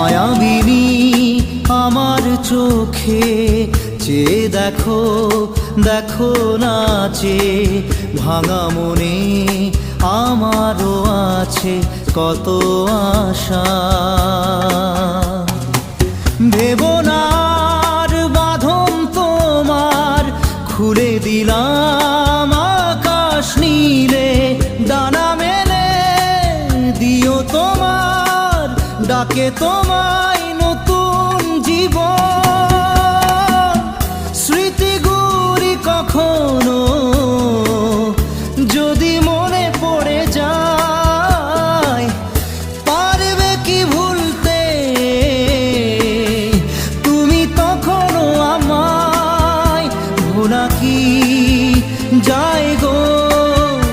মায়াবিনী আমার চোখে চেয়ে দেখো, দেখো নাচে ভাঙা মনে আমারও আছে কত আশা। ভেবনার বাঁধন তোমার খুলে দিলাম আকাশ নীলে, ডানা মেলে দিও তোমার ডাকে তোমায় নতুন জীবন। স্মৃতিগুলি কখনো যদি